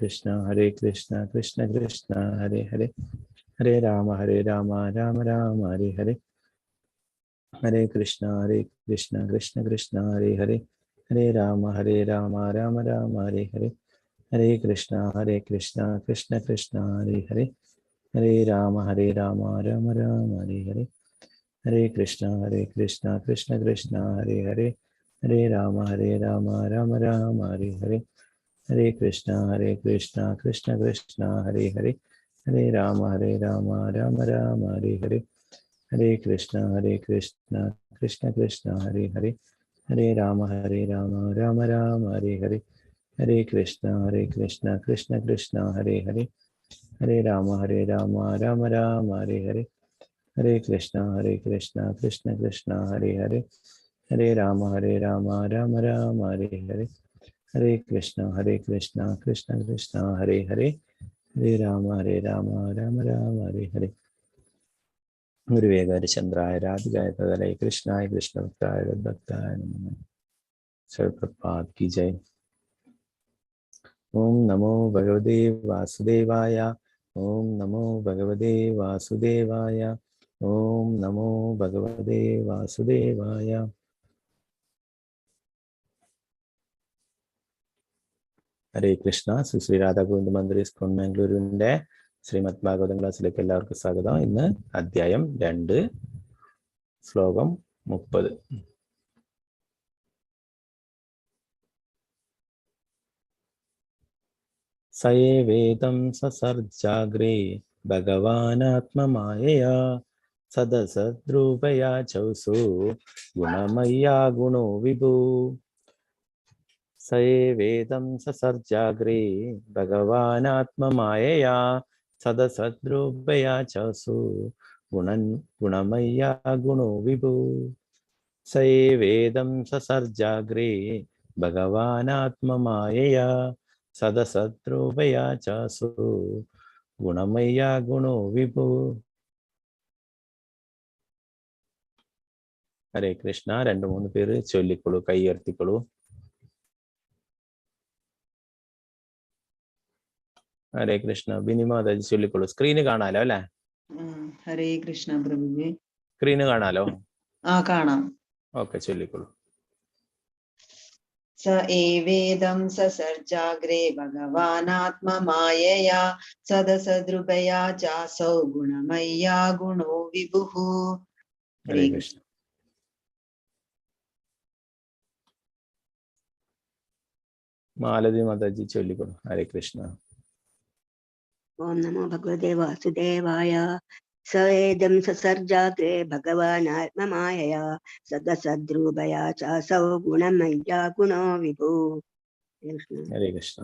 कृष्ण कृष्ण कृष्ण हरे हरे, हरे राम राम राम हरे हरे, हरे कृष्ण कृष्ण कृष्ण हरे हरे, हरे राम राम राम हरे हरे, हरे कृष्ण कृष्ण कृष्ण हरे हरे, हरे राम राम राम हरे हरे, हरे कृष्ण कृष्ण कृष्ण हरे हरे, हरे राम राम राम हरे हरे, हरे कृष्ण कृष्ण कृष्ण हरे हरे, हरे राम राम राम हरे हरे, हरे कृष्ण कृष्ण कृष्ण हरे हरे, हरे राम राम राम हरे हरे, हरे कृष्ण कृष्ण कृष्ण हरे हरे, हरे राम राम राम हरे हरे, हरे कृष्ण कृष्ण कृष्ण हरे हरे, हरे राम राम राम हरे हरे, हरे कृष्ण कृष्ण कृष्ण हरे हरे, हरे राम राम राम हरे हरे। गुरुवे गौरचंद्राय राधिकाय तदलय कृष्णाय कृष्ण भक्ताय तद्भक्ताय नमः। सर्वप्रपाद की जय। ओम नमो भगवते वासुदेवाय, ओम नमो भगवते वासुदेवाय, ओम नमो भगवते वासुदेवाय। ഹരേ കൃഷ്ണ. ശ്രീ രാധാ ഗോവിന്ദ മന്ദിർ ഇസ്കോൺ മാംഗ്ലൂരിന്റെ ശ്രീമദ് ഭാഗവതം ക്ലാസ്സിലേക്ക് എല്ലാവർക്കും സ്വാഗതം. ഇന്ന് അധ്യായം 2 ശ്ലോകം 30. സയേ വേദം സസർജാഗ്രേ ഭഗവാനാത്മമായയാ സദസദ്രൂപയാ ചൗസു ഗുണമയ്യാ ഗുണോ വിഭു. സയേ വേദം സസർജാഗ്രേ ഭഗവാനാത്മമായയാ സദസദ്രൂപയാ ചസു ഗുണമയ്യാ ഗുണോ വിഭു. സയേ വേദം സസർജാഗ്രേ ഭഗവാനാത്മമായയാ സദസദ്രൂപയാ ചസു ഗുണമയ്യാ ഗുണോ വിഭു. ഹരേ കൃഷ്ണ. 2-3 പേര് ചൊല്ലിക്കൊള്ളൂ, കൈ ഉയർത്തിക്കൊള്ളൂ. ഹരേ കൃഷ്ണ. ബിനിമാതാജി ചൊല്ലിക്കൊള്ളൂ. സ്ക്രീന് കാണാലോ അല്ലെ? ഹരേ കൃഷ്ണ പ്രഭുജി. സ്ക്രീന് കാണാലോ? കാണാം. ഓക്കെ, ചൊല്ലിക്കൊള്ളൂ. സ ഏവേദം സസർജാഗ്രേ ഭഗവാനാത്മമായയാ സദസദ്രുപയാ ചാസൗ ഗുണമയ്യാ ഗുണോ വിഭുഃ. ഹരേ കൃഷ്ണ. മാലതി മാതാജി ചൊല്ലിക്കൊള്ളൂ. ഹരേ കൃഷ്ണ. ഓം നമോ ഭഗവതേ വാസുദേവായ. സവേദം സസർജാഗ്രേ ഭഗവാനാത്മമായയാ സദസദ്രൂപയാ ചാസൗ ഗുണമയ്യാ ഗുണോ വിഭു. ഹരേ കൃഷ്ണ.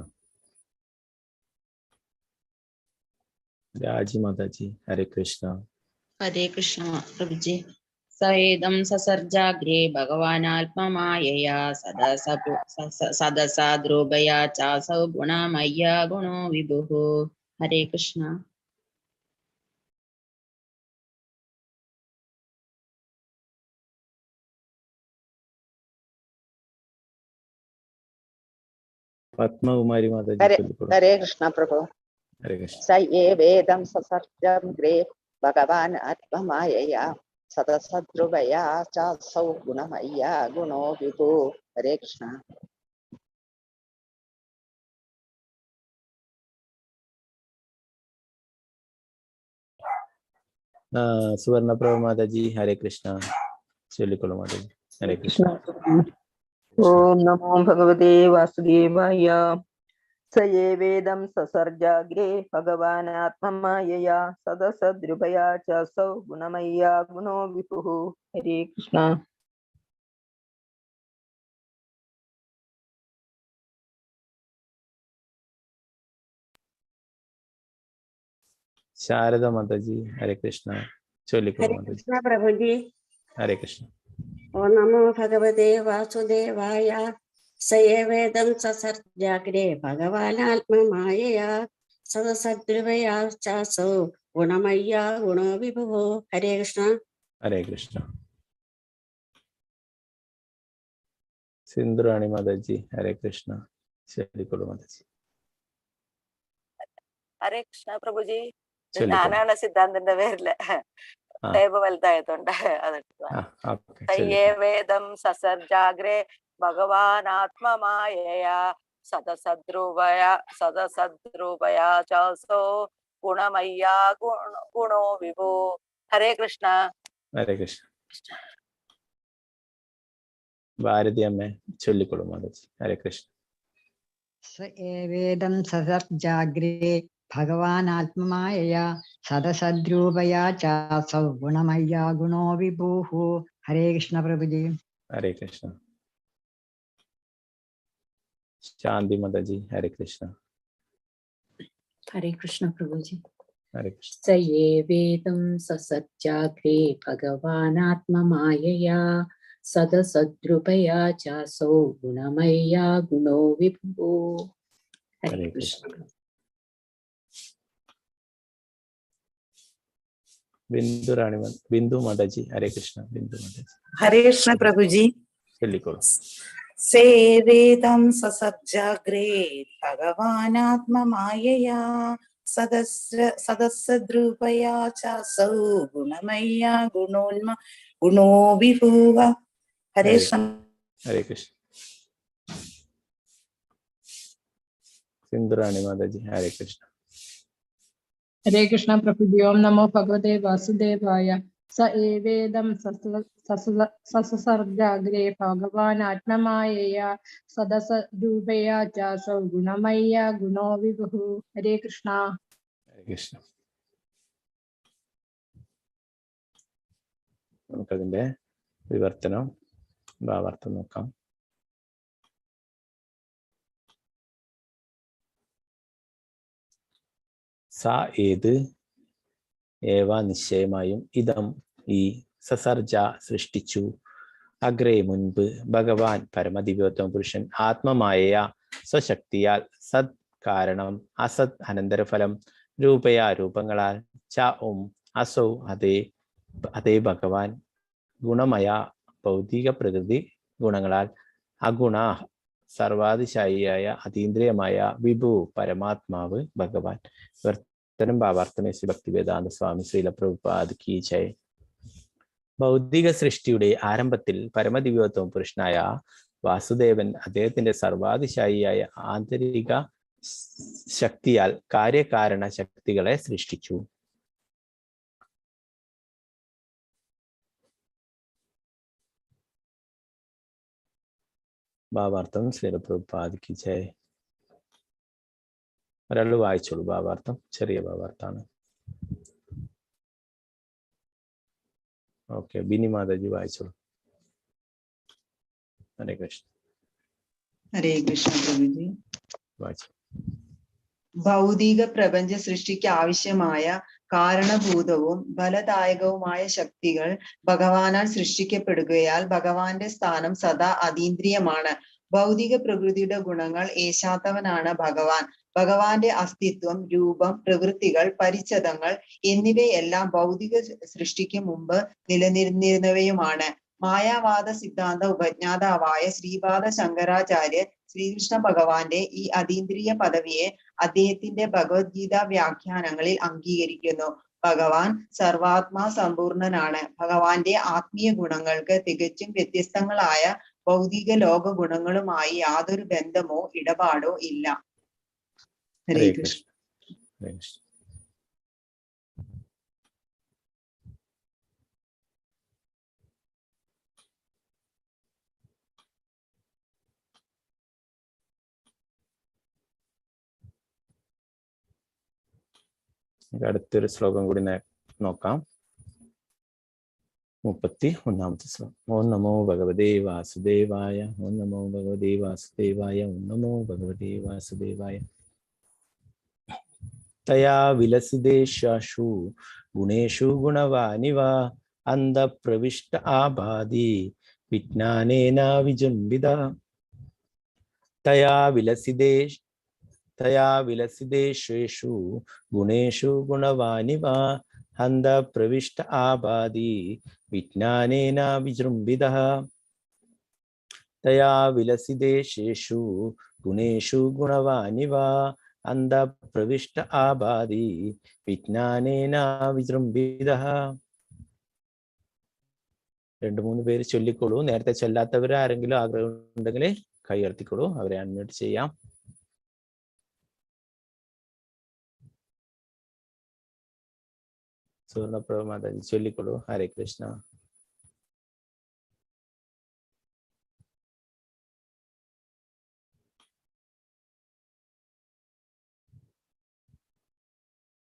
രാജി മാതാജി ഹരേ കൃഷ്ണ. ഹരേ കൃഷ്ണ പ്രഭുജി. സേദം സസർജാഗ്രേ ഭഗവാനാത്മമായയാ സദസാദ്രൂപയാ ചാസൗ ഗുണമയ്യാ ഗുണോ വിഭുഃ. ഹരേ കൃഷ്ണ. പത്മകുമാരി മാതാജി ചൊല്ലിക്കൊള്ളൂ. ഹരേ കൃഷ്ണ പ്രഭു. ഹരേ കൃഷ്ണ. സ ഏവേദം സസർജാഗ്രേ ഭഗവാനാത്മമായയാ സദസദ്രുപയാ ചാസൗ ഗുണമയ്യാ ഗുണോ വിഭു. ഹരേ കൃഷ്ണ. സുവർണപ്രഭ മാതാജി ഹരേ കൃഷ്ണ. ചൊല്ലിക്കൊള്ളൂ മാതാജി. ഹരേ കൃഷ്ണ. ഓം നമോ ഭഗവതേ വാസുദേവായ. സ ഏവേദം സസർജാഗ്രേ ഭഗവാനാത്മമായയാ സദസദ്രുപയാ ചസൗ ഗുണമയ്യാ ഗുണോ വിഭുഃ. ഹരേ കൃഷ്ണ. ശാരദ മാതാജി ഹരേ കൃഷ്ണ. ചൊല്ലിക്കൊള്ളൂ ഹരേ മാതാജി. കൃഷ്ണ പ്രഭുജി. ഹരേ കൃഷ്ണ. ഓം നമോ ഭഗവതേ വാസുദേവായ. സ ഏവേദം സസർജാഗ്രേ ഭഗവാനാത്മമായയാ സദസദ്രുപയാ ചാസൗ ഗുണമയ്യാ ഗുണോ വിഭുഃ. ഹരേ കൃഷ്ണ. ഹരേ കൃഷ്ണ. സിന്ധുറാണി മാതാജി ഹരേ കൃഷ്ണ. ചൊല്ലിക്കൊള്ളൂ മാതാജി. ഹരേ കൃഷ്ണ പ്രഭുജി. ഇത് ചൊല്ലിക്കോളൂ. ഞാനാണ് സിദ്ധാന്തന്റെ പേരില് ആ. ടേബ് വലുതായതുകൊണ്ട് അതെടുത്തു. ആ, ഓക്കേ, തയ്യേ ചൊല്ലിക്കോളൂ. വേദം സസർജാഗ്രേ ഭഗവാനാത്മമായയാ സദസദ്രൂപയാ ചാസോ ഗുണമയ്യാ ഗുണോ വിഭോ. ഹരേ കൃഷ്ണ. ഹരേ കൃഷ്ണ. ഭാരതി അമ്മ ചൊല്ലിക്കോളൂ മാതാജി. ഹരേ കൃഷ്ണ. സ ഏവേദം സസർജാഗ്രേ ഭഗവാനാത്മമായയാ സദസദ്രൂപയാ ചാസൗ ഗുണമയ്യാ ഗുണോ വിഭൂഃ. ഹരേ കൃഷ്ണ പ്രഭുജി. ഹരേ കൃഷ്ണ. ശാന്തി മാതാജി. ഹരേ കൃഷ്ണ. ഹരേ കൃഷ്ണ പ്രഭുജി. ഹരേ കൃഷ്ണ. സ ഏവേദം സസർജാഗ്രേ ഭഗവാനാത്മമായയാ സദസദ്രൂപയാ ചാസോ ഗുണമയ്യാ ഗുണോ വിഭോ. ഹരേ കൃഷ്ണ. ബിന്ദു മാതാജി. ഹരേ കൃഷ്ണ. ബിന്ദു മാതാജി. ഹരേ കൃഷ്ണ പ്രഭുജി. ചൊല്ലിക്കോളൂ. സേവേദം സസർജാഗ്രേ ഭഗവാനാത്മമായയാ സദസ്സദ്രൂപയാ ചാസൗ ഗുണമയ്യാ ഗുണോ വിഭൂഃ. ഹരേ കൃഷ്ണ. ഹരേ കൃഷ്ണ. സിന്ധുറാണി മാതാജി. ഹരേ കൃഷ്ണ. ഹരേ കൃഷ്ണ പ്രഭുജി. ഓം നമോ ഭഗവതേ വാസുദേവായ. സ ഏവേദം സസർജാഗ്രേ ഭഗവാനാത്മമായയാ സദസദ്രൂപയാ ചാസൗ ഗുണമയ്യാ ഗുണോ വിഭുഃ. ഹരേ കൃഷ്ണ. ഹരേ കൃഷ്ണ. നമുക്കതിന്റെ വിവർത്തനം ഭാവാർത്ഥം നോക്കാം. സ ഏത്, ഏവ നിശ്ചയമായും, ഇതം ഈ, സസർജ സൃഷ്ടിച്ചു, അഗ്രേ മുൻപ്, ഭഗവാൻ പരമദിവ്യോത്തമ പുരുഷൻ, ആത്മമായ സ്വശക്തിയാൽ, സത് കാരണം, അസത് അനന്തരഫലം, രൂപയാ രൂപങ്ങളാൽ, ച അസൗ അതേ ഭഗവാൻ, ഗുണമയ ഭൗതിക പ്രകൃതി ഗുണങ്ങളാൽ, അഗുണ സർവാതിശായിയായ അതീന്ദ്രിയമായ വിഭു പരമാത്മാവ് ഭഗവാൻ. വിവർത്തനം ഭാവാർത്ഥം ശ്രീ ഭക്തിവേദാന്ത സ്വാമി ശ്രീല പ്രഭുപാദ് കീ ജയ്. ഭൗതിക സൃഷ്ടിയുടെ ആരംഭത്തിൽ പരമദിവ്യോത്തമ പുരുഷനായ വാസുദേവൻ അദ്ദേഹത്തിന്റെ സർവാതിശായിയായ ആന്തരിക ശക്തിയാൽ കാര്യകാരണ ശക്തികളെ സൃഷ്ടിച്ചു. ഭാവാർത്ഥം ശ്രീല പ്രഭുപാദ് കീ ജയ്. ഒരാൾ വായിച്ചോളൂ ഭാവാർത്ഥം. ചെറിയ ഭാവാർത്ഥാണ്. ഓക്കെ, ബിനി മാതാജി വായിച്ചോളൂ. ഹരേ കൃഷ്ണ. ഹരേ കൃഷ്ണ പ്രഭുജി. വായിച്ചു. ഭൗതിക പ്രപഞ്ച സൃഷ്ടിക്ക് ആവശ്യമായ കാരണഭൂതവും ഫലദായകവുമായ ശക്തികൾ ഭഗവാനാൽ സൃഷ്ടിക്കപ്പെടുകയാൽ ഭഗവാന്റെ സ്ഥാനം സദാ അതീന്ദ്രിയമാണ്. ഭൗതിക പ്രകൃതിയുടെ ഗുണങ്ങൾ ഏശാത്തവനാണ് ഭഗവാൻ. ഭഗവാന്റെ അസ്തിത്വം, രൂപം, പ്രവൃത്തികൾ, പരിച്ഛദങ്ങൾ എന്നിവയെല്ലാം ഭൗതിക സൃഷ്ടിക്ക് മുമ്പ് നിലനിന്നിരുന്നവയുമാണ്. മായാവാദ സിദ്ധാന്ത ഉപജ്ഞാതാവായ ശ്രീപാദ ശങ്കരാചാര്യർ ശ്രീകൃഷ്ണ ഭഗവാന്റെ ഈ അതീന്ദ്രിയ പദവിയെ അദ്ദേഹത്തിന്റെ ഭഗവത്ഗീത വ്യാഖ്യാനങ്ങളിൽ അംഗീകരിക്കുന്നു. ഭഗവാൻ സർവാത്മാ സമ്പൂർണനാണ്. ഭഗവാന്റെ ആത്മീയ ഗുണങ്ങൾക്ക് തികച്ചും വ്യത്യസ്തങ്ങളായ ഭൗതിക ലോക ഗുണങ്ങളുമായി യാതൊരു ബന്ധമോ ഇടപാടോ ഇല്ല. ഹരേ കൃഷ്ണ. ഹരേ കൃഷ്ണ. അടുത്തൊരു ശ്ലോകം കൂടി നോക്കാം. 31-ാമത്തെ ശ്ലോകം. ഓം നമോ ഭഗവതേ വാസുദേവായ. ഓം നമോ ഭഗവതേ വാസുദേവായ. ഓം നമോ ഭഗവതേ വാസുദേവായ. തയാ വിലസിതേഷു ഗുണേഷു ഗുണവാനിവ അന്ധപ്രവിഷ്ട ആബാധി വിജ്ഞാനേന വിജൃംഭിത. തയാ വിലസിതേഷു ഗുണേഷു ഗുണവാനിവ അന്ധപ്രവിഷ്ട ആബാധി വിജ്ഞാനേന വിജൃംഭിത. തയാ വിലസിതേഷു ഗുണേഷു ഗുണവാനിവ അന്ധപ്രവിഷ്ട ആബാധി വിജ്ഞാനേന വിജൃംഭിതഃ. 2-3 പേര് ചൊല്ലിക്കോളൂ. നേരത്തെ ചൊല്ലാത്തവർ ആരെങ്കിലും ആഗ്രഹം ഉണ്ടെങ്കിൽ കൈ ഉയർത്തിക്കോളൂ, അവരെ അൺമ്യൂട്ട് ചെയ്യാം. സുവർണപ്രഭ മാതാജി ചൊല്ലിക്കോളൂ. ഹരേ കൃഷ്ണ.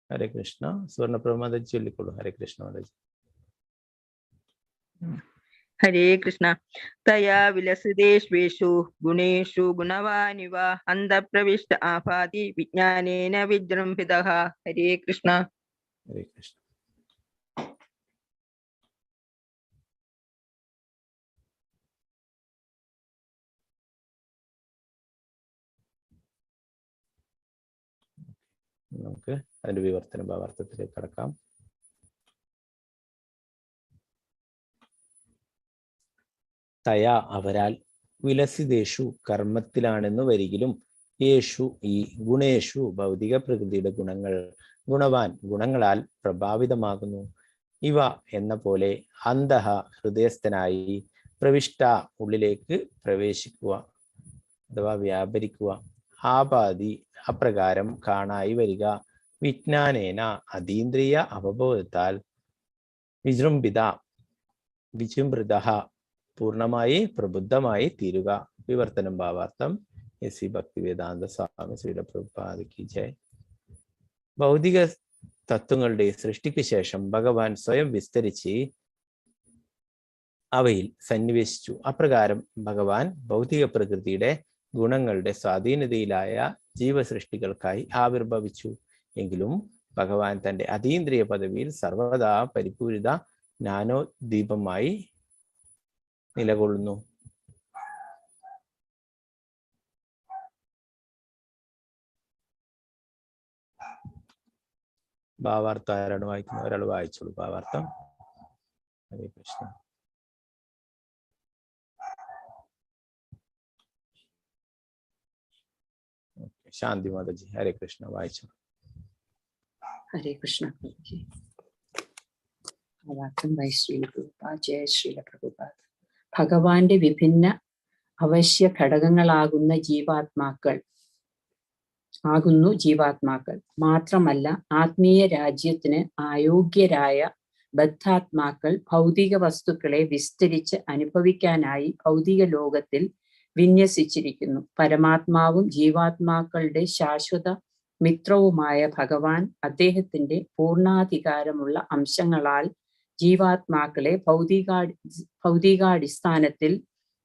ഹരേ കൃഷ്ണ. സുവർണപ്രഭ മാതാജി ചൊല്ലിക്കോളൂ. ഹരേ കൃഷ്ണ മാതാജി. ഹരേ കൃഷ്ണ. തയാ വിലസിതേഷ്വേഷു ഗുണേഷു ഗുണവാനിവ അന്ധപ്രവിഷ്ട ആഭാതി വിജ്ഞാനേന വിജൃംഭിതഃ. ഹരേ കൃഷ്ണ. ഹരേ കൃഷ്ണ. നമുക്ക് അതിന്റെ വിവർത്തന ഭാവാർത്ഥത്തിലേക്ക് കടക്കാം. തയാ അവരാൽ, വിലസിതേഷു കർമ്മത്തിലാണെന്ന് വരികിലും, യേഷു ഈ, ഗുണേഷു ഭൗതിക പ്രകൃതിയുടെ ഗുണങ്ങൾ, ഗുണവാൻ ഗുണങ്ങളാൽ പ്രഭാവിതമാകുന്നു. ഇവ എന്ന പോലെ അന്തഃ ഹൃദയസ്ഥനായി, പ്രവിഷ്ട ഉള്ളിലേക്ക് പ്രവേശിക്കുക അഥവാ വ്യാപരിക്കുക, ആപാതി അപ്രകാരം കാണായി വരിക, വിജ്ഞാനേന അതീന്ദ്രിയ അവബോധത്താൽ, വിജൃംഭിത വിചിംഭൃത പൂർണ്ണമായി പ്രബുദ്ധമായി തീരുക. വിവർത്തനം ഭാവാർത്ഥം. എസ് ഭക്തിവേദാന്ത സ്വാമി ശ്രീല പ്രഭുപാദ കി ജയ്. ഭൗതിക തത്വങ്ങളുടെ സൃഷ്ടിക്ക് ശേഷം ഭഗവാൻ സ്വയം വിസ്തരിച്ച് അവയിൽ സന്നിവേശിച്ചു. അപ്രകാരം ഭഗവാൻ ഭൗതിക പ്രകൃതിയുടെ ഗുണങ്ങളുടെ സ്വാധീനതയിലായ ജീവസൃഷ്ടികൾക്കായി ആവിർഭവിച്ചു. എങ്കിലും ഭഗവാൻ തന്റെ അതീന്ദ്രിയ പദവിയിൽ സർവദാ പരിപൂരിത ജ്ഞാനോദ്ദീപമായി നിലകൊള്ളുന്നു. ഭാവാർത്ഥം ആരാണ് വായിക്കുന്നത്? ഒരാൾ വായിച്ചോളൂ ഭാവാർത്ഥം. ഹരേ കൃഷ്ണ. ശാന്തി മാതാജി ഹരേ കൃഷ്ണ വായിച്ചു. ഹരേ കൃഷ്ണ. ജയ ശ്രീല പ്രഭുപാദ്. ഭഗവാന്റെ വിഭിന്ന അവശ്യ ഘടകങ്ങളാകുന്ന ജീവാത്മാക്കൾ മാത്രമല്ല, ആത്മീയ രാജ്യത്തിന് അയോഗ്യരായ ബദ്ധാത്മാക്കൾ ഭൗതിക വസ്തുക്കളെ വിസ്തരിച്ച് അനുഭവിക്കാനായി ഭൗതിക ലോകത്തിൽ വിന്യസിച്ചിരിക്കുന്നു. പരമാത്മാവും ജീവാത്മാക്കളുടെ ശാശ്വത മിത്രവുമായ ഭഗവാൻ അദ്ദേഹത്തിന്റെ പൂർണ്ണാധികാരമുള്ള അംശങ്ങളാൽ ജീവാത്മാക്കളെ ഭൗതികാടിസ്ഥാനത്തിൽ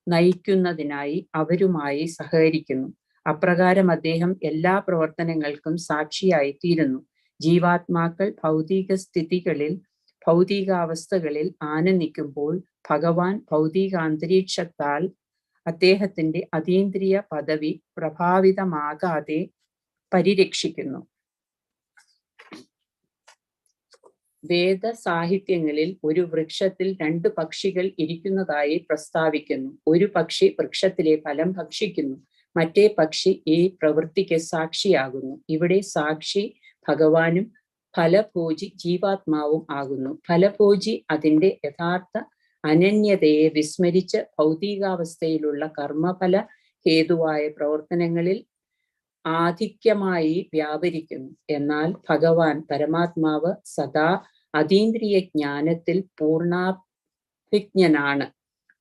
നയിക്കുന്നതിനായി അവരുമായി സഹകരിക്കുന്നു. അപ്രകാരം അദ്ദേഹം എല്ലാ പ്രവർത്തനങ്ങൾക്കും സാക്ഷിയായി തീരുന്നു. ജീവാത്മാക്കൾ ഭൗതിക സ്ഥിതികളിൽ, ഭൗതികാവസ്ഥകളിൽ ആനന്ദിക്കുമ്പോൾ ഭഗവാൻ ഭൗതികാന്തരീക്ഷത്താൽ അദ്ദേഹത്തിന്റെ അതീന്ദ്രിയ പദവി പ്രഭാവിതമാകാതെ പരിരക്ഷിക്കുന്നു. വേദ സാഹിത്യങ്ങളിൽ ഒരു വൃക്ഷത്തിൽ 2 പക്ഷികൾ ഇരിക്കുന്നതായി പ്രസ്താവിക്കുന്നു. ഒരു പക്ഷി വൃക്ഷത്തിലെ ഫലം ഭക്ഷിക്കുന്നു, മറ്റേ പക്ഷി ഈ പ്രവൃത്തിക്ക് സാക്ഷിയാകുന്നു. ഇവിടെ സാക്ഷി ഭഗവാനും ഫലഭോജി ജീവാത്മാവും ആകുന്നു. ഫലഭോജി അതിന്റെ യഥാർത്ഥ അനന്യതയെ വിസ്മരിച്ച് ഭൗതികാവസ്ഥയിലുള്ള കർമ്മഫല ഹേതുവായ പ്രവർത്തനങ്ങളിൽ ആധിക്യമായി വ്യാപരിക്കുന്നു. എന്നാൽ ഭഗവാൻ പരമാത്മാവ് സദാ അതീന്ദ്രിയ ജ്ഞാനത്തിൽ പൂർണ്ണാഭിജ്ഞനാണ്.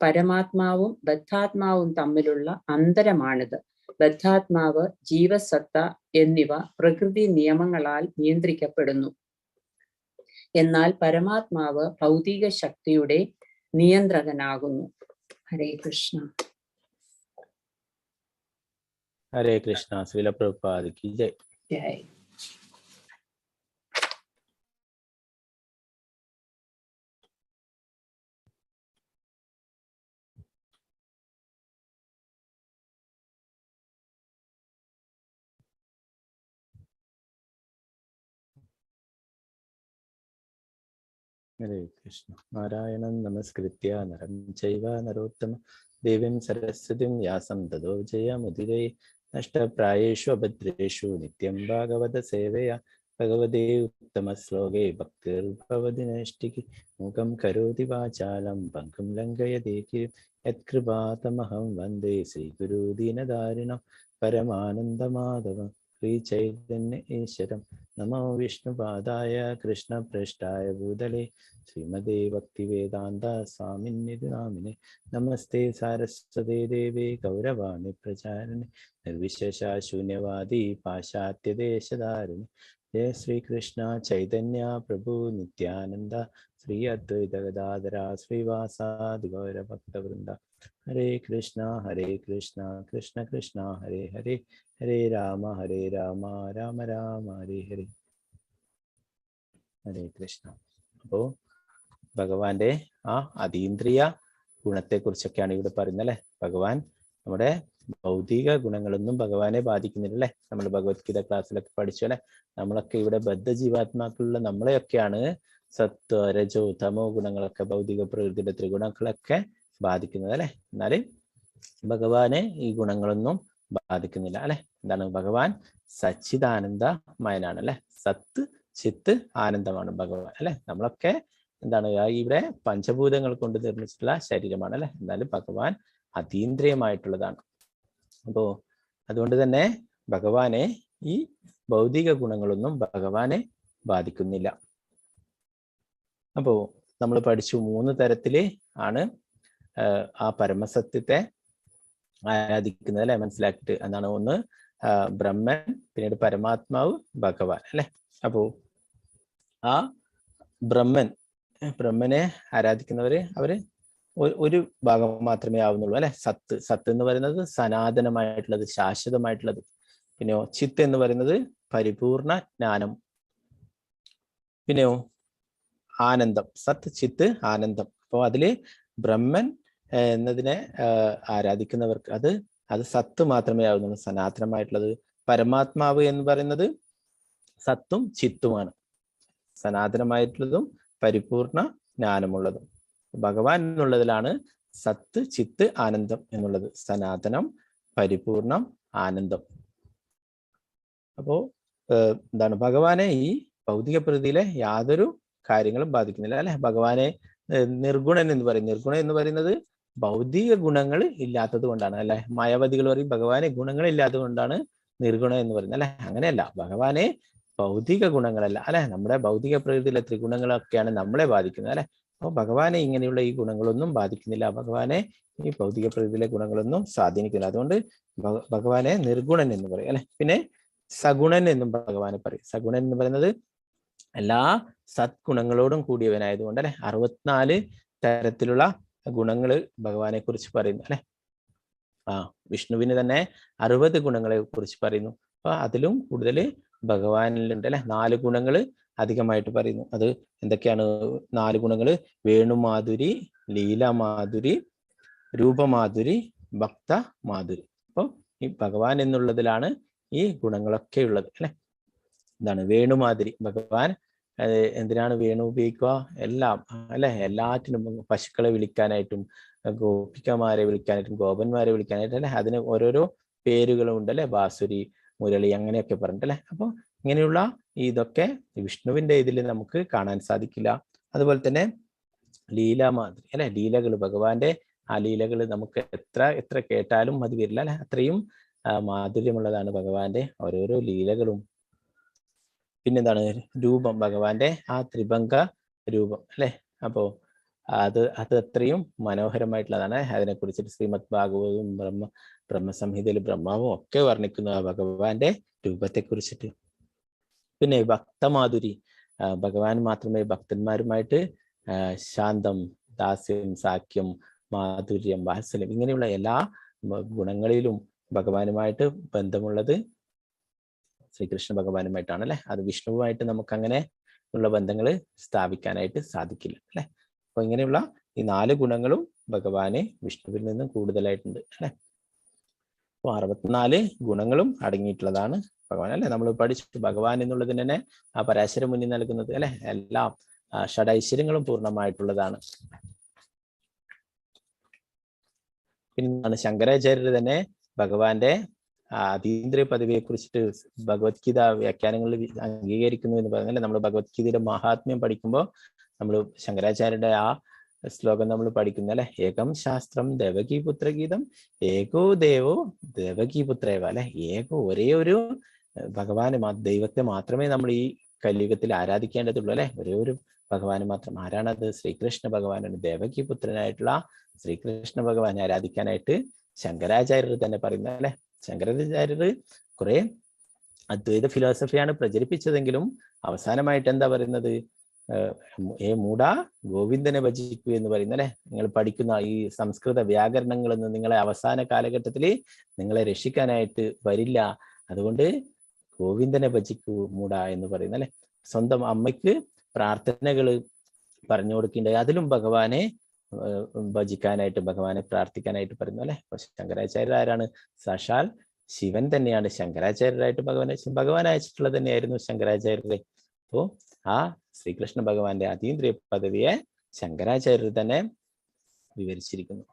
പരമാത്മാവും ബദ്ധാത്മാവും തമ്മിലുള്ള അന്തരമാണിത്. ബദ്ധാത്മാവ്, ജീവസത്ത എന്നിവ പ്രകൃതി നിയമങ്ങളാൽ നിയന്ത്രിക്കപ്പെടുന്നു. എന്നാൽ പരമാത്മാവ് ഭൗതിക ശക്തിയുടെ നിയന്ത്രകനാകുന്നു. ഹരേ കൃഷ്ണ. ഹരേ കൃഷ്ണ. ശ്രീല പ്രഭുപാദ കി ജയ്. ജയ്. ഹരേ കൃഷ്ണ. നാരായണം നമസ്കൃത്യ നരം ചൈവ നരോത്തമ ദേവീം സരസ്വതീം വ്യാസം തതോ ജയമുദിരേ. നഷ്ടപ്രായേഷു അഭദ്രേഷു നിത്യം ഭാഗവത സേവയ ഭഗവതേ ഉത്തമ ശ്ലോകേ ഭക്തിർഭവതി നൈഷ്ഠികി മുഖം കരോതി വാചാലം പങ്കും ലംഘയതേ ഗിരിം യത്കൃപാതമഹം വന്ദേ ശ്രീഗുരു ദീനദാരിണം പരമാനന്ദമാധവം ശ്രീചൈതന്യ ഈശ്വരം നമോ വിഷ്ണുപാദായ കൃഷ്ണപ്രേഷ്ഠായ ഭൂതലേ ശ്രീമതേ ഭക്തിവേദാന്ത സ്വാമിന്നിധി നാമിനെ നമസ്തേ സാരസ്വതേ ദേവേ ഗൗരവാണി പ്രചാരിണി നിർവിശേഷ ശൂന്യവാദി പാശ്ചാത്യദേശധാരിണി ജയ ശ്രീകൃഷ്ണ ചൈതന്യ പ്രഭു നിത്യാനന്ദ ശ്രീ അദ്വൈത ഗദാധര ശ്രീവാസാദി ഗൗരഭക്തവൃന്ദ ഹരേ കൃഷ്ണ കൃഷ്ണ കൃഷ്ണ ഹരേ ഹരേ ഹരേ രാമ രാമ രാമ ഹരേ ഹരേ. ഹരേ കൃഷ്ണ. അപ്പോ ഭഗവാന്റെ ആ അതീന്ദ്രിയ ഗുണത്തെ കുറിച്ചൊക്കെയാണ് ഇവിടെ പറയുന്നത് അല്ലെ. ഭഗവാൻ നമ്മുടെ ഭൗതിക ഗുണങ്ങളൊന്നും ഭഗവാനെ ബാധിക്കുന്നില്ല അല്ലെ. നമ്മൾ ഭഗവത്ഗീത ക്ലാസ്സിലൊക്കെ പഠിച്ചു അല്ലെ. നമ്മളൊക്കെ ഇവിടെ ബദ്ധജീവാത്മാക്കളുള്ള നമ്മളെയൊക്കെയാണ് സത്വ രജോ തമോ ഗുണങ്ങളൊക്കെ ഭൗതിക പ്രകൃതിയുടെ ത്രിഗുണങ്ങളൊക്കെ ബാധിക്കുന്നത് അല്ലെ. എന്നാല് ഭഗവാനെ ഈ ഗുണങ്ങളൊന്നും ബാധിക്കുന്നില്ല അല്ലെ. എന്താണ്? ഭഗവാൻ സച്ചിദാനന്ദമയനാണ് അല്ലെ. സത്ത് ചിത്ത് ആനന്ദമാണ് ഭഗവാൻ അല്ലെ. നമ്മളൊക്കെ എന്താണ്? ഇവിടെ പഞ്ചഭൂതങ്ങൾ കൊണ്ട് നിർമ്മിച്ചിട്ടുള്ള ശരീരമാണ് അല്ലെ. എന്നാലും ഭഗവാൻ അതീന്ദ്രിയമായിട്ടുള്ളതാണ്. അപ്പോ അതുകൊണ്ട് തന്നെ ഭഗവാനെ ഈ ഭൗതിക ഗുണങ്ങളൊന്നും ഭഗവാനെ ബാധിക്കുന്നില്ല. അപ്പോ നമ്മൾ പഠിച്ചു 3 തരത്തില് ആണ് ആ പരമസത്യത്തെ ആരാധിക്കുന്നത് അല്ലെ. മനസ്സിലാക്കിയിട്ട് എന്താണ്? ഒന്ന് ബ്രഹ്മൻ, പിന്നീട് പരമാത്മാവ്, ഭഗവാൻ അല്ലെ. അപ്പോ ആ ബ്രഹ്മനെ ആരാധിക്കുന്നവര് അവര് ഒരു ഭാഗം മാത്രമേ ആവുന്നുള്ളൂ അല്ലെ. സത്ത് എന്ന് പറയുന്നത് സനാതനമായിട്ടുള്ളത്, ശാശ്വതമായിട്ടുള്ളത്. പിന്നെയോ ചിത്ത് എന്ന് പറയുന്നത് പരിപൂർണ ജ്ഞാനം. പിന്നെയോ ആനന്ദം, സത്ത് ചിത്ത് ആനന്ദം. അപ്പോൾ അതില് ബ്രഹ്മൻ എന്നതിനെ ആരാധിക്കുന്നവർക്ക് അത് സത്ത് മാത്രമേ ആവുന്നുള്ളൂ, സനാതനമായിട്ടുള്ളത്. പരമാത്മാവ് എന്ന് പറയുന്നത് സത്തും ചിത്തുമാണ്, സനാതനമായിട്ടുള്ളതും പരിപൂർണ ജ്ഞാനമുള്ളതും. ഭഗവാൻ എന്നുള്ളതിലാണ് സത്ത് ചിത്ത് ആനന്ദം എന്നുള്ളത്, സനാതനം പരിപൂർണം ആനന്ദം. അപ്പോ എന്താണ്? ഭഗവാനെ ഈ ഭൗതിക പ്രകൃതിയിലെ യാതൊരു കാര്യങ്ങളും ബാധിക്കുന്നില്ല അല്ലെ. ഭഗവാനെ നിർഗുണൻ എന്ന് പറയും. നിർഗുണൻ എന്ന് പറയുന്നത് ഭൗതിക ഗുണങ്ങൾ ഇല്ലാത്തത് കൊണ്ടാണ് അല്ലെ. മായാവതികൾ പറയും ഭഗവാനെ ഗുണങ്ങൾ ഇല്ലാത്തത് കൊണ്ടാണ് നിർഗുണം എന്ന് പറയുന്നത് അല്ലെ. അങ്ങനെയല്ല, ഭഗവാനെ ഭൗതിക ഗുണങ്ങളല്ല അല്ലെ. നമ്മുടെ ഭൗതിക പ്രകൃതിയിലെ ത്രിഗുണങ്ങളൊക്കെയാണ് നമ്മളെ ബാധിക്കുന്നത് അല്ലെ. അപ്പോൾ ഭഗവാനെ ഇങ്ങനെയുള്ള ഈ ഗുണങ്ങളൊന്നും ബാധിക്കുന്നില്ല. ഭഗവാനെ ഈ ഭൗതിക പ്രകൃതിയിലെ ഗുണങ്ങളൊന്നും സ്വാധീനിക്കുന്നില്ല. അതുകൊണ്ട് ഭഗവാനെ നിർഗുണൻ എന്ന് പറയും അല്ലെ. പിന്നെ സഗുണൻ എന്നും ഭഗവാനെ പറയും. സഗുണൻ എന്ന് പറയുന്നത് എല്ലാ സദ്ഗുണങ്ങളോടും കൂടിയവനായതുകൊണ്ട് അല്ലെ. 64 തരത്തിലുള്ള ഗുണങ്ങൾ ഭഗവാനെ കുറിച്ച് പറയുന്നു അല്ലെ. വിഷ്ണുവിന് തന്നെ 60 ഗുണങ്ങളെ കുറിച്ച് പറയുന്നു. അപ്പൊ അതിലും കൂടുതൽ ഭഗവാനിലുണ്ട് അല്ലെ. 4 ഗുണങ്ങൾ അധികമായിട്ട് പറയുന്നു. അത് എന്തൊക്കെയാണ് 4 ഗുണങ്ങൾ? വേണുമാധുരി, ലീലാമാധുരി, രൂപമാധുരി, ഭക്ത മാധുരി. അപ്പൊ ഈ ഭഗവാൻ എന്നുള്ളതിലാണ് ഈ ഗുണങ്ങളൊക്കെ ഉള്ളത് അല്ലെ. എന്താണ്? വേണുമാധുരി. ഭഗവാൻ എന്തിനാണ് വേണു ഉപയോഗിക്കുക? എല്ലാം അല്ലെ. എല്ലാറ്റിനും പശുക്കളെ വിളിക്കാനായിട്ടും ഗോപികമാരെ വിളിക്കാനായിട്ടും ഗോപന്മാരെ വിളിക്കാനായിട്ടും അല്ലെ. അതിന് ഓരോരോ പേരുകളും ഉണ്ട് അല്ലെ. ബാസുരി, മുരളി അങ്ങനെയൊക്കെ പറഞ്ഞിട്ടല്ലേ. അപ്പൊ ഇങ്ങനെയുള്ള ഇതൊക്കെ വിഷ്ണുവിന്റെ ഇതിൽ നമുക്ക് കാണാൻ സാധിക്കില്ല. അതുപോലെ തന്നെ ലീലാമാധുരി അല്ലെ. ലീലകൾ, ഭഗവാന്റെ ആ ലീലകൾ നമുക്ക് എത്ര കേട്ടാലും മതി വരില്ല അല്ലെ. അത്രയും മാധുര്യമുള്ളതാണ് ഭഗവാന്റെ ഓരോരോ ലീലകളും. പിന്നെന്താണ്? രൂപം, ഭഗവാന്റെ ആ ത്രിഭംഗ രൂപം അല്ലെ. അപ്പോ അത് അത്രയും മനോഹരമായിട്ടുള്ളതാണ്. അതിനെ കുറിച്ചിട്ട് ശ്രീമദ് ഭാഗവതവും ബ്രഹ്മസംഹിതയിൽ ബ്രഹ്മാവും ഒക്കെ വർണ്ണിക്കുന്നു ആ ഭഗവാന്റെ രൂപത്തെ കുറിച്ചിട്ട്. പിന്നെ ഭക്തമാധുരി, ഭഗവാൻ മാത്രമേ ഭക്തന്മാരുമായിട്ട് ശാന്തം, ദാസ്യം, സാഖ്യം, മാധുര്യം, വാത്സല്യം ഇങ്ങനെയുള്ള എല്ലാ ഗുണങ്ങളിലും ഭഗവാനുമായിട്ട് ബന്ധമുള്ളത് ശ്രീകൃഷ്ണ ഭഗവാനുമായിട്ടാണ് അല്ലെ. അത് വിഷ്ണുവുമായിട്ട് നമുക്ക് അങ്ങനെ ഉള്ള ബന്ധങ്ങൾ സ്ഥാപിക്കാനായിട്ട് സാധിക്കില്ല അല്ലെ. അപ്പൊ ഇങ്ങനെയുള്ള ഈ 4 ഗുണങ്ങളും ഭഗവാനെ വിഷ്ണുവിൽ നിന്നും കൂടുതലായിട്ടുണ്ട് അല്ലെ. അപ്പൊ 64 ഗുണങ്ങളും അടങ്ങിയിട്ടുള്ളതാണ് ഭഗവാൻ അല്ലെ. നമ്മൾ പഠിച്ചിട്ട് ഭഗവാൻ എന്നുള്ളതിന് തന്നെ ആ പരാശര മുന്നിൽ നൽകുന്നത് അല്ലെ. എല്ലാം ഷഡൈശ്വര്യങ്ങളും പൂർണ്ണമായിട്ടുള്ളതാണ്. പിന്നെന്താണ്? ശങ്കരാചാര്യർ തന്നെ ഭഗവാന്റെ അതീന്ദ്രിയ പദവിയെ കുറിച്ചിട്ട് ഭഗവത്ഗീത വ്യാഖ്യാനങ്ങളിൽ അംഗീകരിക്കുന്നു എന്ന് പറഞ്ഞാൽ നമ്മൾ ഭഗവത്ഗീതയുടെ മഹാത്മ്യം പഠിക്കുമ്പോൾ നമ്മൾ ശങ്കരാചാര്യരുടെ ആ ശ്ലോകം നമ്മൾ പഠിക്കുന്നു അല്ലെ, ഏകം ശാസ്ത്രം ദേവകീപുത്രഗീതം ഏകോ ദേവോ ദേവകീപുത്രേവ അല്ലെ, ഒരേ ഒരു ഭഗവാന് ദൈവത്തെ മാത്രമേ നമ്മൾ ഈ കലിയുഗത്തിൽ ആരാധിക്കേണ്ടതുള്ളൂ അല്ലെ, ഒരേ ഒരു ഭഗവാന് മാത്രം. ആരാണത്? ശ്രീകൃഷ്ണ ഭഗവാനാണ്. ദേവകീപുത്രനായിട്ടുള്ള ശ്രീകൃഷ്ണ ഭഗവാനെ ആരാധിക്കാനായിട്ട് ശങ്കരാചാര്യർ തന്നെ പറയുന്നത് അല്ലെ. ശങ്കരാചാര്യർ കുറെ അദ്വൈത ഫിലോസഫിയാണ് പ്രചരിപ്പിച്ചതെങ്കിലും അവസാനമായിട്ട് എന്താ പറയുന്നത്? മൂഢ ഗോവിന്ദനെ ഭജിക്കൂ എന്ന് പറയുന്ന അല്ലെ. നിങ്ങൾ പഠിക്കുന്ന ഈ സംസ്കൃത വ്യാകരണങ്ങളൊന്നും നിങ്ങളെ അവസാന കാലഘട്ടത്തിൽ നിങ്ങളെ രക്ഷിക്കാനായിട്ട് വരില്ല, അതുകൊണ്ട് ഗോവിന്ദനെ ഭജിക്കൂ മൂഢ എന്ന് പറയുന്ന അല്ലെ. സ്വന്തം അമ്മയ്ക്ക് പ്രാർത്ഥനകൾ പറഞ്ഞു കൊടുക്കേണ്ടത്, അതിലും ഭഗവാനെ ഭജിക്കാനായിട്ട് ഭഗവാനെ പ്രാർത്ഥിക്കാനായിട്ട് പറയുന്നു അല്ലെ. ശങ്കരാചാര്യർ ആരാണ്? സാക്ഷാൽ ശിവൻ തന്നെയാണ് ശങ്കരാചാര്യരായിട്ട് ഭഗവാൻ അയച്ചിട്ടുള്ളത് തന്നെയായിരുന്നു ശങ്കരാചാര്യരെ. അപ്പോ ആ ശ്രീകൃഷ്ണ ഭഗവാന്റെ അതീന്ദ്രിയ പദവിയെ ശങ്കരാചാര്യർ തന്നെ വിവരിച്ചിരിക്കുന്നു.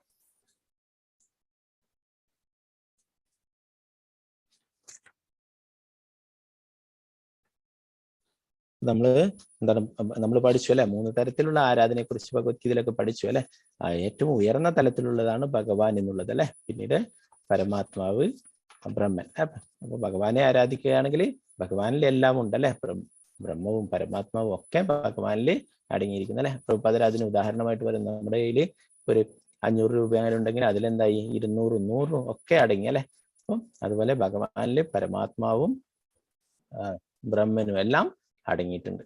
നമ്മൾ പഠിച്ചു അല്ലെ, 3 തരത്തിലുള്ള ആരാധനയെ കുറിച്ച് ഭഗവത്ഗീതയിലൊക്കെ പഠിച്ചു അല്ലെ. ഏറ്റവും ഉയർന്ന തലത്തിലുള്ളതാണ് ഭഗവാൻ എന്നുള്ളത് അല്ലെ. പിന്നീട് പരമാത്മാവ്, ബ്രഹ്മൻ. അപ്പൊ ഭഗവാനെ ആരാധിക്കുകയാണെങ്കിൽ ഭഗവാനിൽ എല്ലാം ഉണ്ടല്ലേ, ബ്രഹ്മവും പരമാത്മാവും ഒക്കെ ഭഗവാനിൽ അടങ്ങിയിരിക്കുന്നു അല്ലെ. പ്രഭുപാദർ അതിന് ഉദാഹരണമായിട്ട് പറയുന്നത്, നമ്മുടെ കയ്യിൽ ഒരു 500 രൂപ അങ്ങനെ ഉണ്ടെങ്കിൽ അതിലെന്തായി 200, 100 ഒക്കെ അടങ്ങി അല്ലെ. അപ്പം അതുപോലെ ഭഗവാനിൽ പരമാത്മാവും ബ്രഹ്മനും എല്ലാം അടങ്ങിയിട്ടുണ്ട്.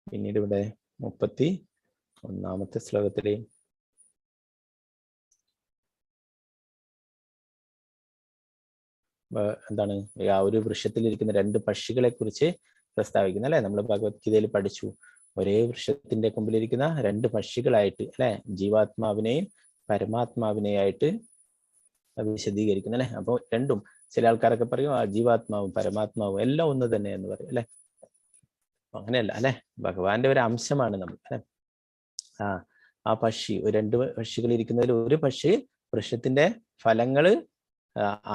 പിന്നീട് ഇവിടെ 31-ാമത്തെ ശ്ലോകത്തില് എന്താണ് ആ ഒരു വൃക്ഷത്തിലിരിക്കുന്ന 2 പക്ഷികളെ കുറിച്ച് പ്രസ്താവിക്കുന്നു അല്ലെ. നമ്മൾ ഭഗവത്ഗീതയിൽ പഠിച്ചു, ഒരേ വൃക്ഷത്തിന്റെ കൊമ്പിലിരിക്കുന്ന 2 പക്ഷികളായിട്ട് അല്ലെ, ജീവാത്മാവിനെയും പരമാത്മാവിനെയായിട്ട് വിശദീകരിക്കുന്നു അല്ലെ. അപ്പോൾ രണ്ടും, ചില ആൾക്കാരൊക്കെ പറയും ജീവാത്മാവും പരമാത്മാവും എല്ലാം ഒന്ന് തന്നെ എന്ന് പറയും അല്ലെ. അങ്ങനെയല്ല അല്ലെ, ഭഗവാന്റെ ഒരു അംശമാണ് നമ്മൾ അല്ലെ. ആ പക്ഷി, 2 പക്ഷികൾ ഇരിക്കുന്നതിൽ ഒരു പക്ഷി വൃക്ഷത്തിന്റെ ഫലങ്ങള്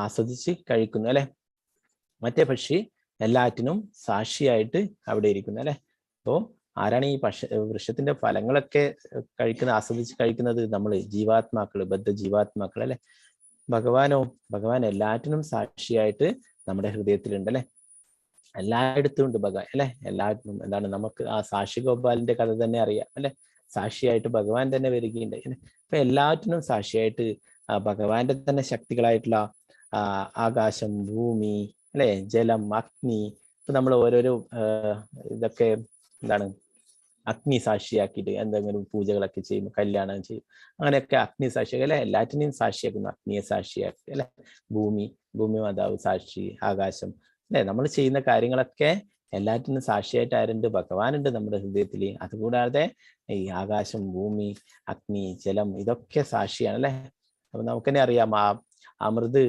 ആസ്വദിച്ച് കഴിക്കുന്നു അല്ലെ, മറ്റേ പക്ഷി എല്ലാറ്റിനും സാക്ഷിയായിട്ട് അവിടെ ഇരിക്കുന്നു അല്ലെ. അപ്പോ ആരാണ് ഈ വൃക്ഷത്തിന്റെ ഫലങ്ങളൊക്കെ ആസ്വദിച്ച് കഴിക്കുന്നത്? നമ്മൾ ജീവാത്മാക്കള്, ബദ്ധ ജീവാത്മാക്കൾ അല്ലെ. ഭഗവാൻ എല്ലാറ്റിനും സാക്ഷിയായിട്ട് നമ്മുടെ ഹൃദയത്തിലുണ്ട് അല്ലെ, എല്ലായിടത്തും ഉണ്ട് ഭഗവാൻ അല്ലെ. എല്ലായിടത്തും എന്താണ്, നമുക്ക് ആ സാക്ഷി ഗോപാലിന്റെ കഥ തന്നെ അറിയാം അല്ലെ. സാക്ഷിയായിട്ട് ഭഗവാൻ തന്നെ വരികയുണ്ട് അല്ലെ. അപ്പൊ എല്ലാറ്റിനും സാക്ഷിയായിട്ട് ഭഗവാന്റെ തന്നെ ശക്തികളായിട്ടുള്ള ആകാശം, ഭൂമി അല്ലെ, ജലം, അഗ്നി, ഇപ്പൊ നമ്മൾ ഓരോരോ ഇതൊക്കെ എന്താണ് അഗ്നി സാക്ഷിയാക്കിയിട്ട് എന്തെങ്കിലും പൂജകളൊക്കെ ചെയ്യും, കല്യാണം ചെയ്യും, അങ്ങനെയൊക്കെ അഗ്നി സാക്ഷിയാക്കി അല്ലെ. എല്ലാറ്റിനെയും സാക്ഷിയാക്കുന്നു, അഗ്നിയെ സാക്ഷിയാക്കി അല്ലെ. ഭൂമി മാതാവ് സാക്ഷി, ആകാശം അല്ലെ. നമ്മൾ ചെയ്യുന്ന കാര്യങ്ങളൊക്കെ എല്ലാറ്റിനും സാക്ഷിയായിട്ട് ആരുണ്ട്? ഭഗവാനുണ്ട് നമ്മുടെ ഹൃദയത്തിൽ. അതുകൂടാതെ ഈ ആകാശം, ഭൂമി, അഗ്നി, ജലം ഇതൊക്കെ സാക്ഷിയാണ് അല്ലെ. അപ്പൊ നമുക്ക് തന്നെ അറിയാം, അമൃത്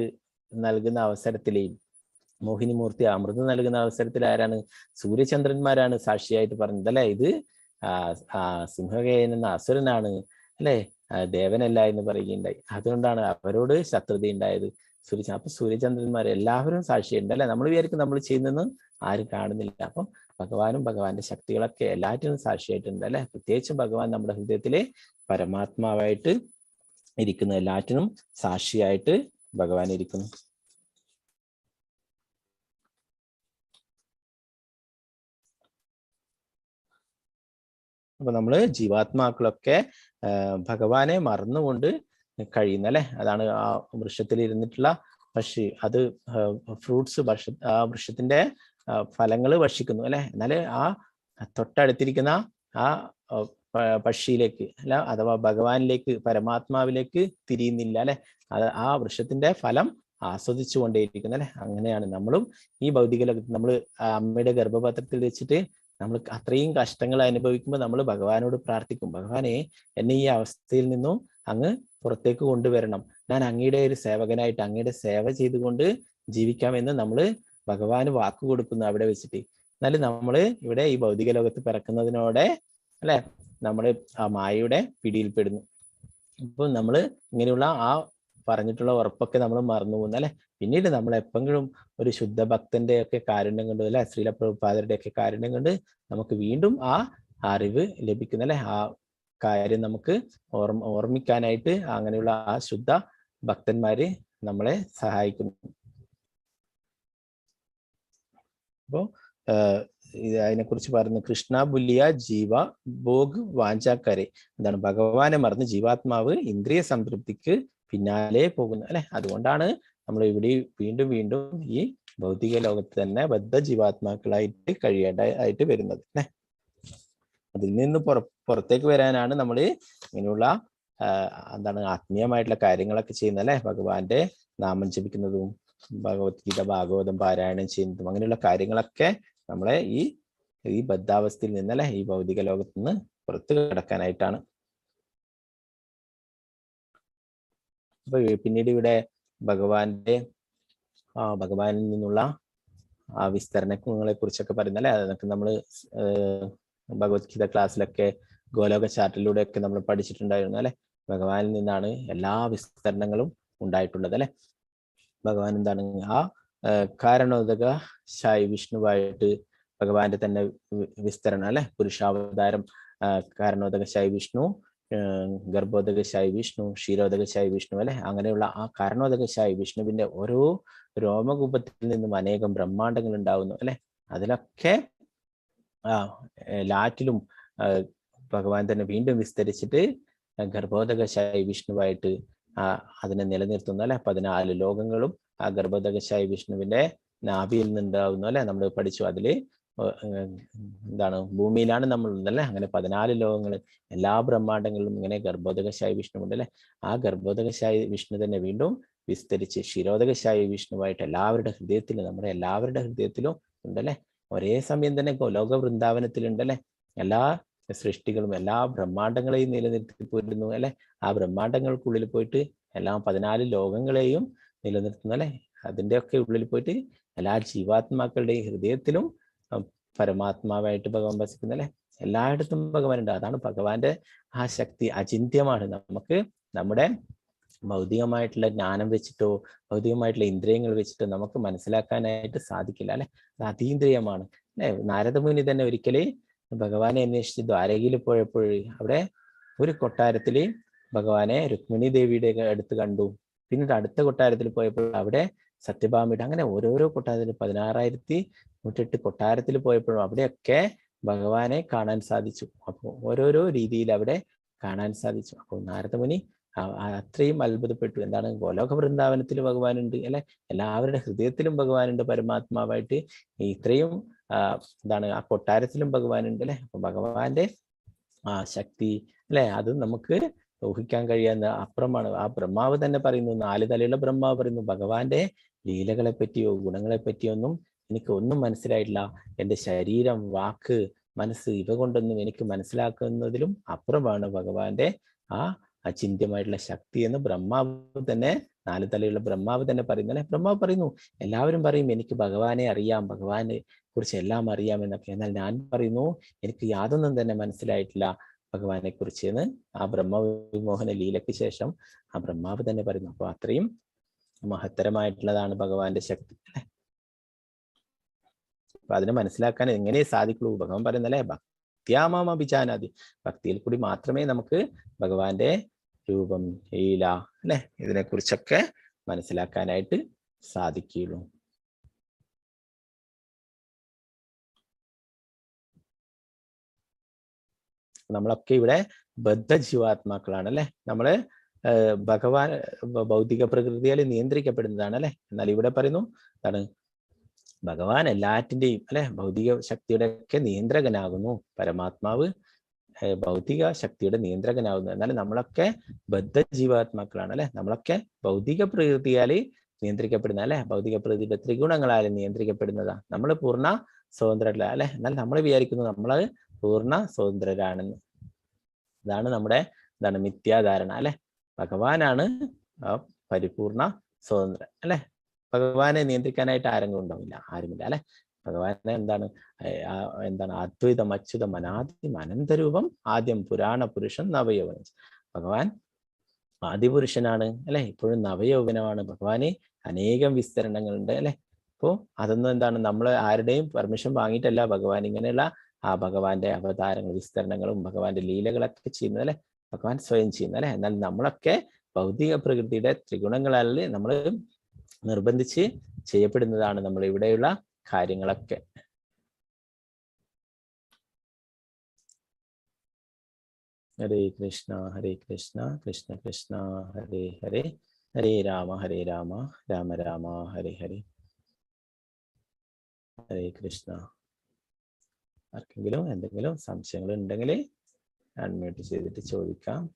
നൽകുന്ന അവസരത്തിൽ, മോഹിനിമൂർത്തി അമൃത് നൽകുന്ന അവസരത്തിൽ ആരാണ്? സൂര്യചന്ദ്രന്മാരാണ് സാക്ഷിയായിട്ട് പറഞ്ഞത് അല്ലെ. ഇത് സിംഹകേയൻ എന്ന അസുരനാണ് അല്ലെ, ദേവനല്ല എന്ന് പറയുകയുണ്ടായി. അതുകൊണ്ടാണ് അവരോട് ശത്രുത ഉണ്ടായത്. അപ്പൊ സൂര്യചന്ദ്രന്മാർ എല്ലാവരും സാക്ഷിയുണ്ട് അല്ലെ. നമ്മൾ വിചാരിക്കും നമ്മൾ ചെയ്യുന്നതെന്ന് ആരും കാണുന്നില്ല. അപ്പം ഭഗവാനും ഭഗവാന്റെ ശക്തികളൊക്കെ എല്ലാറ്റിനും സാക്ഷിയായിട്ടുണ്ട് അല്ലെ. പ്രത്യേകിച്ചും ഭഗവാൻ നമ്മുടെ ഹൃദയത്തിലെ പരമാത്മാവായിട്ട് ഇരിക്കുന്നു, എല്ലാറ്റിനും സാക്ഷിയായിട്ട് ഭഗവാൻ ഇരിക്കുന്നു. അപ്പൊ നമ്മള് ജീവാത്മാക്കളൊക്കെ ഭഗവാനെ മറന്നുകൊണ്ട് കഴിയുന്ന അല്ലെ. അതാണ് ആ വൃക്ഷത്തിൽ ഇരുന്നിട്ടുള്ള പക്ഷി, അത് ഫ്രൂട്ട്സ് ആ വൃക്ഷത്തിന്റെ ഫലങ്ങൾ ഭക്ഷിക്കുന്നു അല്ലെ. എന്നാല് ആ തൊട്ടടുത്തിരിക്കുന്ന ആ പക്ഷിയിലേക്ക് അല്ല, അഥവാ ഭഗവാനിലേക്ക്, പരമാത്മാവിലേക്ക് തിരിയുന്നില്ല അല്ലെ. ആ വൃക്ഷത്തിന്റെ ഫലം ആസ്വദിച്ചു കൊണ്ടേയിരിക്കുന്നു അല്ലെ. അങ്ങനെയാണ് നമ്മളും ഈ ഭൗതിക ലോകത്ത്, നമ്മൾ അമ്മയുടെ ഗർഭപാത്രത്തിൽ വെച്ചിട്ട് നമ്മൾ അത്രയും കഷ്ടങ്ങൾ അനുഭവിക്കുമ്പോൾ നമ്മൾ ഭഗവാനോട് പ്രാർത്ഥിക്കും, ഭഗവാനെ എന്നെ ഈ അവസ്ഥയിൽ നിന്നും അങ്ങ് പുറത്തേക്ക് കൊണ്ടുവരണം, ഞാൻ അങ്ങയുടെ ഒരു സേവകനായിട്ട് അങ്ങയുടെ സേവ ചെയ്തുകൊണ്ട് ജീവിക്കാമെന്ന് നമ്മൾ ഭഗവാന് വാക്ക് കൊടുക്കുന്നു അവിടെ വെച്ചിട്ട്. എന്നാലും നമ്മൾ ഇവിടെ ഈ ഭൗതിക ലോകത്ത് പിറക്കുന്നതിനോടെ അല്ലെ, നമ്മൾ ആ മായയുടെ പിടിയിൽപ്പെടുന്നു. അപ്പോൾ നമ്മൾ ഇങ്ങനെയുള്ള ആ പറഞ്ഞിട്ടുള്ള ഉറപ്പൊക്കെ നമ്മൾ മറന്നു പോകുന്നു അല്ലെ. പിന്നീട് നമ്മൾ എപ്പോഴും ഒരു ശുദ്ധ ഭക്തന്റെ ഒക്കെ കാരുണ്യം കൊണ്ട് അല്ലെ, ശ്രീല പ്രഭുപാദരുടെ ഒക്കെ കാരുണ്യം കൊണ്ട് നമുക്ക് വീണ്ടും ആ അറിവ് ലഭിക്കുന്ന അല്ലെ, ആ കാര്യം നമുക്ക് ഓർമ്മിക്കാനായിട്ട് അങ്ങനെയുള്ള ആ ശുദ്ധ ഭക്തന്മാര് നമ്മളെ സഹായിക്കുന്നു. അപ്പോ അതിനെക്കുറിച്ച് പറയുന്നു, കൃഷ്ണ ബുല്ലിയ ജീവ ഭോഗ് വാഞ്ചാക്കരെ, എന്താണ്, ഭഗവാനെ മറന്ന് ജീവാത്മാവ് ഇന്ദ്രിയ സംതൃപ്തിക്ക് പിന്നാലെ പോകുന്നു അല്ലെ. അതുകൊണ്ടാണ് നമ്മൾ ഇവിടെ വീണ്ടും വീണ്ടും ഈ ഭൗതിക ലോകത്ത് തന്നെ ബദ്ധ ജീവാത്മാക്കളായിട്ട് കഴിയേണ്ടതായിട്ട് വരുന്നത് അല്ലെ. അതിൽ നിന്ന് പുറത്തേക്ക് വരാനാണ് നമ്മൾ ഇങ്ങനെയുള്ള എന്താണ് ആത്മീയമായിട്ടുള്ള കാര്യങ്ങളൊക്കെ ചെയ്യുന്നത് അല്ലെ. ഭഗവാന്റെ നാമം ജപിക്കുന്നതും ഭഗവത്ഗീത ഭാഗവതം പാരായണം ചെയ്യുന്നതും അങ്ങനെയുള്ള കാര്യങ്ങളൊക്കെ നമ്മളെ ഈ ബദ്ധാവസ്ഥയിൽ നിന്നല്ലേ, ഈ ഭൗതിക ലോകത്ത് നിന്ന് പുറത്തു കിടക്കാനായിട്ടാണ്. അപ്പൊ പിന്നീട് ഇവിടെ ഭഗവാനിൽ നിന്നുള്ള ആ വിസ്തരണങ്ങളെ കുറിച്ചൊക്കെ പറയുന്നല്ലേ. അതൊക്കെ നമ്മൾ ഭഗവത്ഗീത ക്ലാസ്സിലൊക്കെ ഗോലോക ചാർട്ടിലൂടെ ഒക്കെ നമ്മൾ പഠിച്ചിട്ടുണ്ടായിരുന്നു അല്ലെ. ഭഗവാനിൽ നിന്നാണ് എല്ലാ വിസ്തരണങ്ങളും ഉണ്ടായിട്ടുള്ളത് അല്ലെ. ഭഗവാൻ എന്താണ്, ആ കാരണോദക ശായി വിഷ്ണുവായിട്ട് ഭഗവാന്റെ തന്നെ വിസ്തരണം അല്ലെ. പുരുഷാവതാരം കാരണോദക ശായി വിഷ്ണു, ഗർഭോദക ശായി വിഷ്ണു, ക്ഷീരോദക ശായി വിഷ്ണു അല്ലെ. അങ്ങനെയുള്ള ആ കാരണോദക ശായി വിഷ്ണുവിന്റെ ഓരോ രോമകൂപത്തിൽ നിന്നും അനേകം ബ്രഹ്മാണ്ടങ്ങൾ ഉണ്ടാവുന്നു അല്ലെ. അതിലൊക്കെ ലാറ്റിലും ഭഗവാൻ തന്നെ വീണ്ടും വിസ്തരിച്ചിട്ട് ഗർഭോദക ശായി വിഷ്ണുവായിട്ട് അതിനെ നിലനിർത്തുന്നു അല്ലെ. 14 ലോകങ്ങളും ആ ഗർഭോദകശായി വിഷ്ണുവിന്റെ നാഭിയിൽ നിന്നുണ്ടാവുന്നു അല്ലെ. നമ്മൾ പഠിച്ചു, അതില് എന്താണ്, ഭൂമിയിലാണ് നമ്മൾ ഉണ്ടല്ലേ. അങ്ങനെ 14 ലോകങ്ങൾ, എല്ലാ ബ്രഹ്മാണ്ടങ്ങളിലും ഇങ്ങനെ ഗർഭോദകശായി വിഷ്ണു ഉണ്ട് അല്ലെ. ആ ഗർഭോദകശായി വിഷ്ണു തന്നെ വീണ്ടും വിസ്തരിച്ച് ക്ഷീരോദകശായി വിഷ്ണുവായിട്ട് എല്ലാവരുടെ ഹൃദയത്തിലും, നമ്മുടെ എല്ലാവരുടെ ഹൃദയത്തിലും ഉണ്ടല്ലേ. ഒരേ സമയം തന്നെ ലോക വൃന്ദാവനത്തിലുണ്ടല്ലേ. എല്ലാ സൃഷ്ടികളും എല്ലാ ബ്രഹ്മാണ്ടങ്ങളെയും നിലനിർത്തി പോരുന്നു അല്ലെ. ആ ബ്രഹ്മാണ്ടങ്ങൾക്കുള്ളിൽ പോയിട്ട് എല്ലാ 14 ലോകങ്ങളെയും നിലനിർത്തുന്നു അല്ലെ. അതിൻ്റെ ഒക്കെ ഉള്ളിൽ പോയിട്ട് എല്ലാ ജീവാത്മാക്കളുടെയും ഹൃദയത്തിലും പരമാത്മാവായിട്ട് ഭഗവാൻ വസിക്കുന്നു അല്ലെ. എല്ലായിടത്തും ഭഗവാനുണ്ട്. അതാണ് ഭഗവാന്റെ ആ ശക്തി അചിന്ത്യമാണ്. നമുക്ക് നമ്മുടെ ഭൗതികമായിട്ടുള്ള ജ്ഞാനം വെച്ചിട്ടോ ഭൗതികമായിട്ടുള്ള ഇന്ദ്രിയങ്ങൾ വെച്ചിട്ടോ നമുക്ക് മനസ്സിലാക്കാനായിട്ട് സാധിക്കില്ല അല്ലെ. അത് അതീന്ദ്രിയമാണ് അല്ലെ. നാരദമുനി തന്നെ ഒരിക്കലേ ഭഗവാനെ അന്വേഷിച്ച് ദ്വാരകയിൽ പോയപ്പോൾ അവിടെ ഒരു കൊട്ടാരത്തില് ഭഗവാനെ രുക്മിണി ദേവിയുടെ അടുത്ത് കണ്ടു. പിന്നീട് അടുത്ത കൊട്ടാരത്തിൽ പോയപ്പോൾ അവിടെ സത്യഭാമയുടെ, അങ്ങനെ ഓരോരോ കൊട്ടാരത്തിൽ 16,108 കൊട്ടാരത്തിൽ പോയപ്പോഴും അവിടെയൊക്കെ ഭഗവാനെ കാണാൻ സാധിച്ചു. അപ്പോൾ ഓരോരോ രീതിയിൽ അവിടെ കാണാൻ സാധിച്ചു. അപ്പോൾ നാരദമുനി അത്രയും അത്ഭുതപ്പെട്ടു. എന്താണ്, ഗോലോക വൃന്ദാവനത്തിൽ ഭഗവാനുണ്ട് അല്ലെ. എല്ലാവരുടെ ഹൃദയത്തിലും ഭഗവാനുണ്ട് പരമാത്മാവായിട്ട്. ഇത്രയും എന്താണ്, ആ കൊട്ടാരത്തിലും ഭഗവാനുണ്ട് അല്ലെ. അപ്പൊ ഭഗവാന്റെ ആ ശക്തി അല്ലെ, അത് നമുക്ക് ഊഹിക്കാൻ കഴിയാവുന്ന അപ്പുറമാണ്. ആ ബ്രഹ്മാവ് തന്നെ പറയുന്നു, 4 തലയുള്ള ബ്രഹ്മാവ് പറയുന്നു, ഭഗവാന്റെ ലീലകളെ പറ്റിയോ ഗുണങ്ങളെ പറ്റിയോ ഒന്നും എനിക്ക് ഒന്നും മനസ്സിലായിട്ടില്ല. എൻ്റെ ശരീരം, വാക്ക്, മനസ്സ് ഇവ കൊണ്ടൊന്നും എനിക്ക് മനസ്സിലാക്കുന്നതിലും അപ്പുറമാണ് ഭഗവാന്റെ ആ അചിന്ത്യമായിട്ടുള്ള ശക്തി എന്ന് ബ്രഹ്മാവ് തന്നെ, 4 തലയുള്ള ബ്രഹ്മാവ് തന്നെ പറയുന്നു അല്ലെ. ബ്രഹ്മാവ് പറയുന്നു, എല്ലാവരും പറയും എനിക്ക് ഭഗവാനെ അറിയാം, ഭഗവാനെ കുറിച്ച് എല്ലാം അറിയാം എന്നൊക്കെ. എന്നാൽ ഞാൻ പറയുന്നു എനിക്ക് യാതൊന്നും തന്നെ മനസ്സിലായിട്ടില്ല ഭഗവാനെ കുറിച്ച് എന്ന് ആ ബ്രഹ്മവിമോഹന ലീലയ്ക്ക് ശേഷം ആ ബ്രഹ്മാവ് തന്നെ പറയുന്നു. അപ്പൊ അത്രയും മഹത്തരമായിട്ടുള്ളതാണ് ഭഗവാന്റെ ശക്തി അല്ലെ. അപ്പൊ അതിനെ മനസ്സിലാക്കാൻ എങ്ങനെ സാധിക്കുള്ളൂ? ഭഗവാൻ പറയുന്നല്ലേ, ഭക്തിയാമാം അഭിജാനാതി, ഭക്തിയിൽ കൂടി മാത്രമേ നമുക്ക് ഭഗവാന്റെ രൂപം, ലീല അല്ലെ ഇതിനെക്കുറിച്ചൊക്കെ മനസ്സിലാക്കാനായിട്ട് സാധിക്കുകയുള്ളൂ. നമ്മളൊക്കെ ഇവിടെ ബദ്ധ ജീവാത്മാക്കളാണ് അല്ലെ. നമ്മള് ഭഗവാൻ ഭൗതിക പ്രകൃതിയാൽ നിയന്ത്രിക്കപ്പെടുന്നതാണ് അല്ലെ. എന്നാൽ ഇവിടെ പറയുന്നു എന്താണ്, ഭഗവാൻ എല്ലാറ്റിൻ്റെയും അല്ലെ ഭൗതിക ശക്തിയുടെ ഒക്കെ നിയന്ത്രകനാകുന്നു. പരമാത്മാവ് ഭൗതിക ശക്തിയുടെ നിയന്ത്രകനാകുന്നു. എന്നാൽ നമ്മളൊക്കെ ബദ്ധ ജീവാത്മാക്കളാണ് അല്ലെ. നമ്മളൊക്കെ ഭൗതിക പ്രകൃതിയാൽ നിയന്ത്രിക്കപ്പെടുന്ന അല്ലെ, ഭൗതിക പ്രകൃതിയുടെ ത്രിഗുണങ്ങളാൽ നിയന്ത്രിക്കപ്പെടുന്നതാ. നമ്മൾ പൂർണ്ണ സ്വതന്ത്രരല്ല അല്ലെ. എന്നാൽ നമ്മൾ വിചാരിക്കുന്നു നമ്മൾ പൂർണ്ണ സ്വതന്ത്രരാണെന്ന്. ഇതാണ് നമ്മുടെ മിഥ്യാധാരണ അല്ലെ. ഭഗവാനാണ് പരിപൂർണ സ്വതന്ത്രൻ അല്ലെ. ഭഗവാനെ നിയന്ത്രിക്കാനായിട്ട് ആരെങ്കിലും ഉണ്ടാവില്ല, ആരുമില്ല അല്ലെ. ഭഗവാനെ എന്താണ് എന്താണ് അദ്വൈതം അച്യുതം അനാദിം അനന്തരൂപം ആദ്യം പുരാണ പുരുഷൻ നവയൗവനം. ഭഗവാൻ ആദിപുരുഷനാണ് അല്ലെ, ഇപ്പോഴും നവയൗവനമാണ്. ഭഗവാന് അനേകം വിസ്തരണങ്ങളുണ്ട് അല്ലെ. അപ്പോൾ അതൊന്നും എന്താണ് നമ്മൾ ആരുടെയും പെർമിഷൻ വാങ്ങിയിട്ടല്ല ഭഗവാൻ ഇങ്ങനെയുള്ള ആ ഭഗവാന്റെ അവതാരങ്ങൾ വിസ്തരണങ്ങളും ഭഗവാന്റെ ലീലകളൊക്കെ ചെയ്യുന്നത് അല്ലെ, ഭഗവാൻ സ്വയം ചെയ്യുന്നത് അല്ലെ. എന്നാൽ നമ്മളൊക്കെ ഭൗതിക പ്രകൃതിയുടെ ത്രിഗുണങ്ങളിൽ നമ്മൾ നിർബന്ധിച്ച് ചെയ്യപ്പെടുന്നതാണ് നമ്മൾ ഇവിടെയുള്ള കാര്യങ്ങളൊക്കെ. ഹരേ കൃഷ്ണ കൃഷ്ണ കൃഷ്ണ ഹരേ ഹരേ, ഹരേ രാമ രാമ രാമ ഹരേ ഹരേ. ഹരേ കൃഷ്ണ. ആർക്കെങ്കിലും എന്തെങ്കിലും സംശയങ്ങൾ ഉണ്ടെങ്കിൽ അൺമ്യൂട്ട് ചെയ്തിട്ട് ചോദിക്കാം.